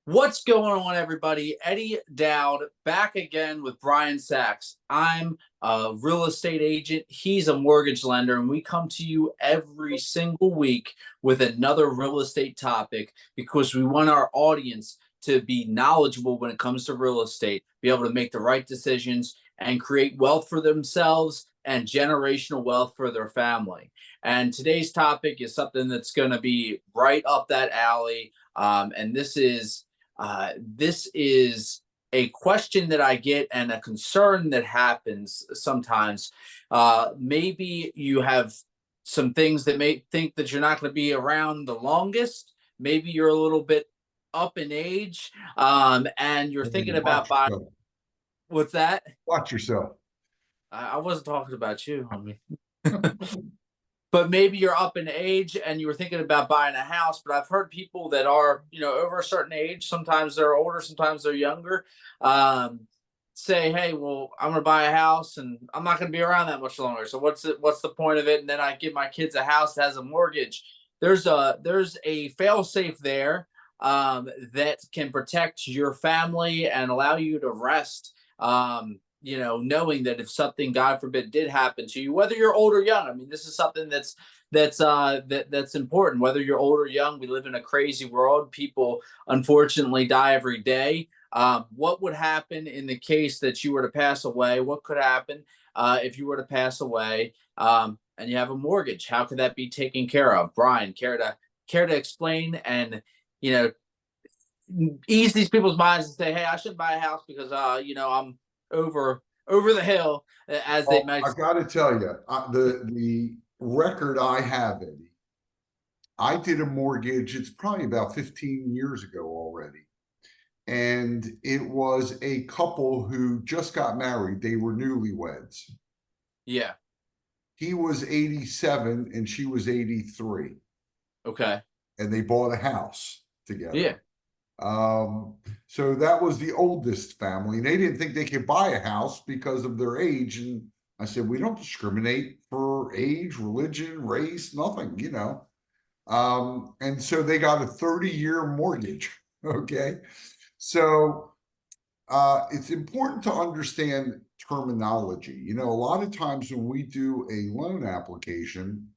What's going on, everybody? Eddie Dowd back again with Brian Sachs. I'm a real estate agent. He's a mortgage lender, and we come to you every single week with another real estate topic because we want our audience to be knowledgeable when it comes to real estate, be able to make the right decisions, and create wealth for themselves and generational wealth for their family. And today's topic is something that's going to be right up that alley. And this is a question that I get and a concern that happens sometimes. Maybe you have some things that may think that you're not going to be around the longest. Maybe you're a little bit up in age, and you're Hey, thinking about watch buying. yourself. What's that? Watch yourself. I wasn't talking about you, homie. But maybe you're up in age and you were thinking about buying a house. But I've heard people that are, over a certain age, sometimes they're older, sometimes they're younger, um, say, hey, well, I'm going to buy a house and I'm not going to be around that much longer. So what's the point of it? And then I give my kids a house that has a mortgage. There's a fail safe there, that can protect your family and allow you to rest. Knowing that if something, God forbid, did happen to you, whether you're old or young. I mean, this is something that's important. Whether you're old or young, we live in a crazy world. People unfortunately die every day. What would happen in the case that you were to pass away? What could happen if you were to pass away, and you have a mortgage? How could that be taken care of? Brian, care to explain and you know ease these people's minds and say, hey, I shouldn't buy a house because I'm over the hill, as they Well, might I say. got to tell you, the record I have, Eddie, I did a mortgage. It's probably about 15 years ago already. And it was a couple who just got married. They were newlyweds. Yeah. He was 87 and she was 83. Okay. And they bought a house together. Yeah. Um, so that was the oldest family. And they didn't think they could buy a house because of their age. And I said, we don't discriminate for age, religion, race, nothing. And so they got a 30-year mortgage. Okay. So it's important to understand terminology. A lot of times when we do a loan application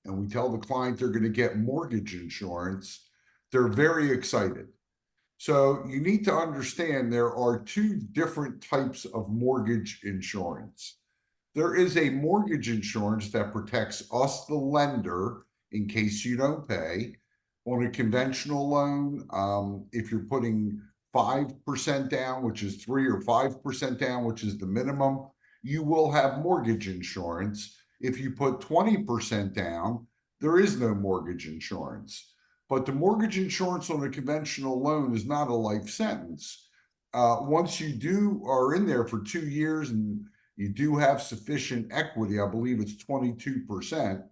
and we tell the client they're going to get mortgage insurance, they're very excited. So you need to understand there are two different types of mortgage insurance. There is a mortgage insurance that protects us, the lender, in case you don't pay. On a conventional loan, if you're putting 5% down, which is 3 or 5% down, which is the minimum, you will have mortgage insurance. If you put 20% down, there is no mortgage insurance. But the mortgage insurance on a conventional loan is not a life sentence. Once you are in there for 2 years and you do have sufficient equity, I believe it's 22%,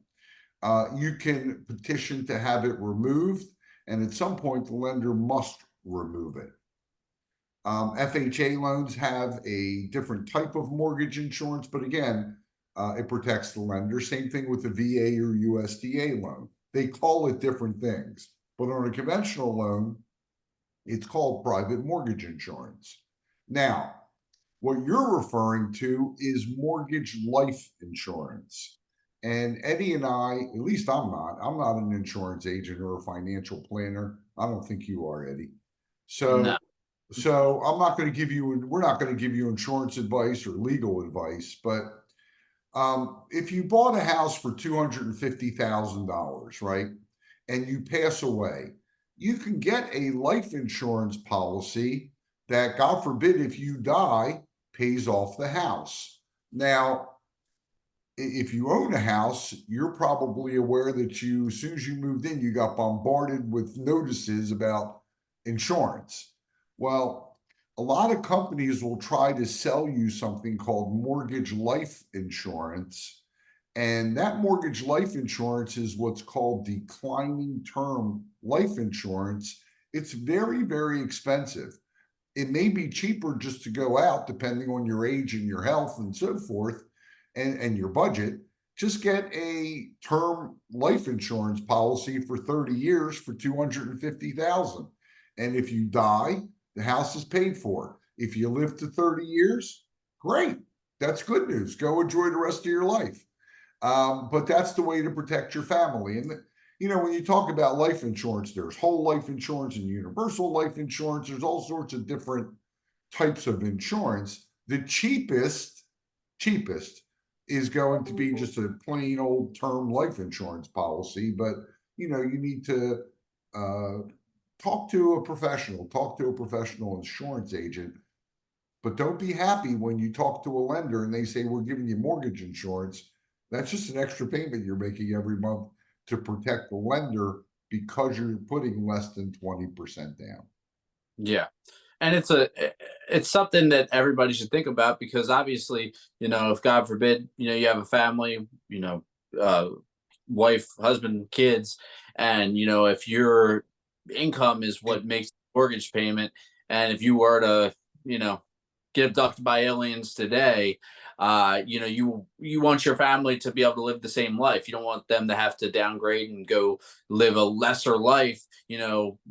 you can petition to have it removed. And at some point, the lender must remove it. FHA loans have a different type of mortgage insurance, but again, it protects the lender. Same thing with the VA or USDA loan. They call it different things, but on a conventional loan, it's called private mortgage insurance. Now, what you're referring to is mortgage life insurance. And Eddie and I, at least I'm not an insurance agent or a financial planner. I don't think you are, Eddie. No. So I'm not going to give you, we're not going to give you insurance advice or legal advice, but if you bought a house for $250,000, right, and you pass away, you can get a life insurance policy that, God forbid, if you die, pays off the house. Now, if you own a house, you're probably aware that as soon as you moved in, you got bombarded with notices about insurance. Well, a lot of companies will try to sell you something called mortgage life insurance. And that mortgage life insurance is what's called declining term life insurance. It's very, very expensive. It may be cheaper just to go out, depending on your age and your health and so forth, and your budget. Just get a term life insurance policy for 30 years for $250,000. And if you die, the house is paid for. If you live to 30 years, great. That's good news. Go enjoy the rest of your life. But that's the way to protect your family. And, when you talk about life insurance, there's whole life insurance and universal life insurance. There's all sorts of different types of insurance. The cheapest is going to be just a plain old term life insurance policy. But, you need to uh, talk to a professional insurance agent. But don't be happy when you talk to a lender and they say, we're giving you mortgage insurance. That's just an extra payment you're making every month to protect the lender because you're putting less than 20% down. Yeah. And it's something that everybody should think about, because obviously, if God forbid, you have a family, uh, wife, husband, kids, and if your income is what makes the mortgage payment, and if you were to, you know, get abducted by aliens today, you want your family to be able to live the same life. You don't want them to have to downgrade and go live a lesser life,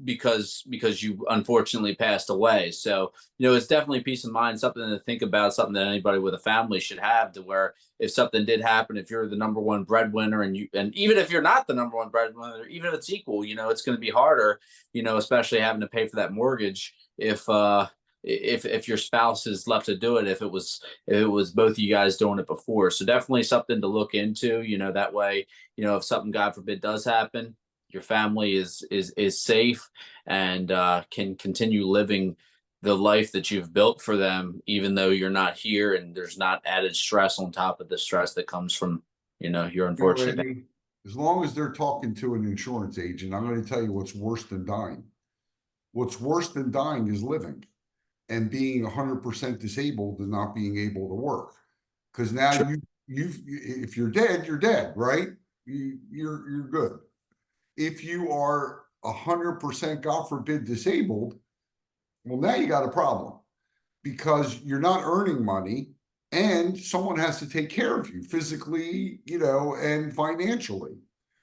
because you unfortunately passed away. So, it's definitely peace of mind, something to think about, something that anybody with a family should have, to where if something did happen, if you're the number one breadwinner, and even if you're not the number one breadwinner, even if it's equal, it's going to be harder, especially having to pay for that mortgage if your spouse is left to do it, if it was both of you guys doing it before. So definitely something to look into, that way, if something, God forbid, does happen, your family is safe, and can continue living the life that you've built for them, even though you're not here, and there's not added stress on top of the stress that comes from, your unfortunate. Eddie, as long as they're talking to an insurance agent, I'm going to tell you what's worse than dying. What's worse than dying is living and being 100% disabled and not being able to work. Because now Sure. if you're dead, you're dead, right? You're good. If you are 100%, God forbid, disabled, well, now you got a problem because you're not earning money and someone has to take care of you physically, and financially.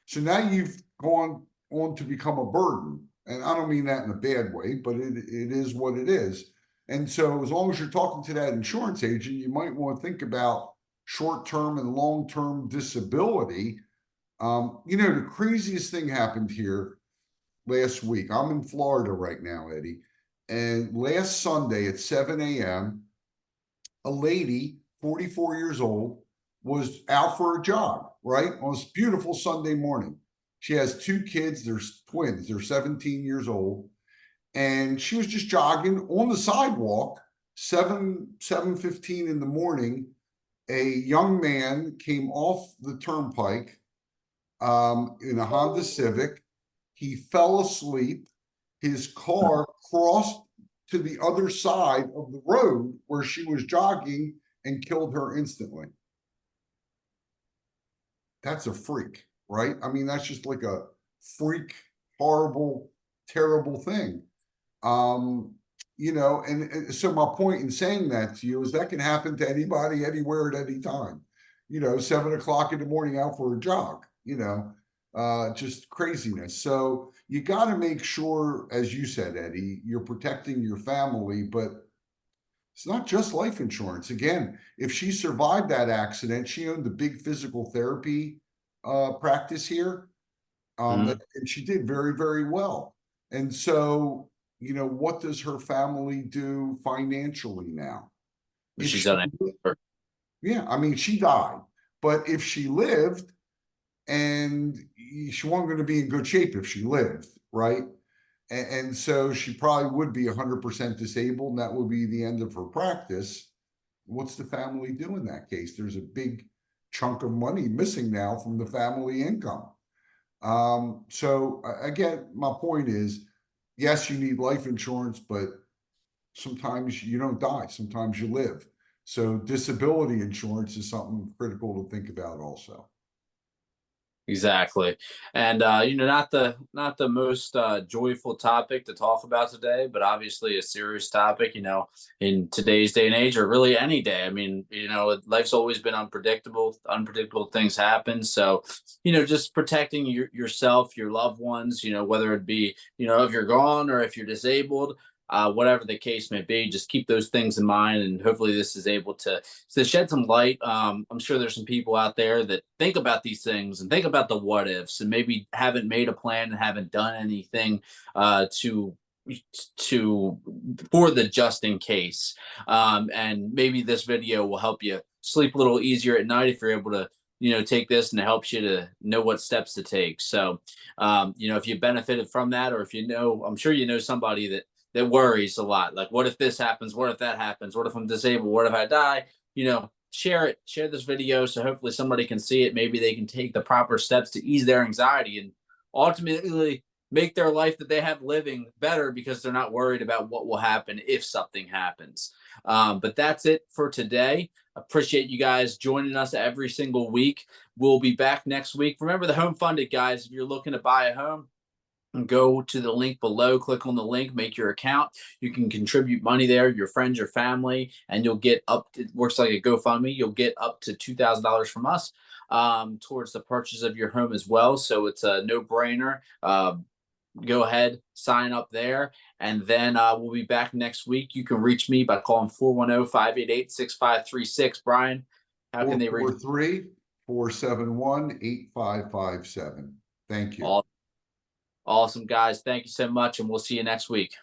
So now you've gone on to become a burden. And I don't mean that in a bad way, but it is what it is. And so as long as you're talking to that insurance agent, you might want to think about short-term and long-term disability. The craziest thing happened here last week. I'm in Florida right now, Eddie. And last Sunday at 7 a.m., a lady, 44 years old, was out for a jog, right? On this beautiful Sunday morning. She has two kids, they're twins, they're 17 years old. And she was just jogging on the sidewalk, 7:15 in the morning. A young man came off the turnpike in a Honda Civic. He fell asleep. His car crossed to the other side of the road where she was jogging and killed her instantly. That's a freak, right? I mean, that's just like a freak, horrible, terrible thing. And so my point in saying that to you is that can happen to anybody, anywhere, at any time. 7 o'clock in the morning out for a jog, just craziness. So you got to make sure, as you said, Eddie, you're protecting your family, but it's not just life insurance. Again, if she survived that accident, she owned a big physical therapy practice here, Mhm. and she did very, very well. And so, what does her family do financially now? If She's she, done it. yeah, I mean, she died, but if she lived, and she wasn't going to be in good shape if she lived, right? And so she probably would be 100% disabled, and that would be the end of her practice. What's the family do in that case? There's a big chunk of money missing now from the family income. So again, my point is, yes, you need life insurance, but sometimes you don't die. Sometimes you live. So disability insurance is something critical to think about also. Exactly. And not the most joyful topic to talk about today, but obviously a serious topic, in today's day and age, or really any day. I mean, life's always been unpredictable. Unpredictable things happen. So, just protecting yourself, your loved ones, whether it be, if you're gone or if you're disabled, whatever the case may be, just keep those things in mind. And hopefully this is able to shed some light. I'm sure there's some people out there that think about these things and think about the what ifs, and maybe haven't made a plan and haven't done anything to to for the just in case. And maybe this video will help you sleep a little easier at night if you're able to take this, and it helps you to know what steps to take. So if you benefited from that, or if I'm sure somebody that worries a lot, like, what if this happens, what if that happens, what if I'm disabled, what if I die, share this video, so hopefully somebody can see it. Maybe they can take the proper steps to ease their anxiety and ultimately make their life that they have living better, because they're not worried about what will happen if something happens. But that's it for today. Appreciate you guys joining us every single week. We'll be back next week. Remember the home funded, guys. If you're looking to buy a home, go to the link below, click on the link, make your account. You can contribute money there, your friends, your family, and you'll get it works like a GoFundMe. You'll get up to $2,000 from us towards the purchase of your home as well. So it's a no brainer. Go ahead, sign up there. And then we'll be back next week. You can reach me by calling 410-588-6536. Brian, how can they reach? 443-471-8557. Thank you. Awesome, guys. Thank you so much, and we'll see you next week.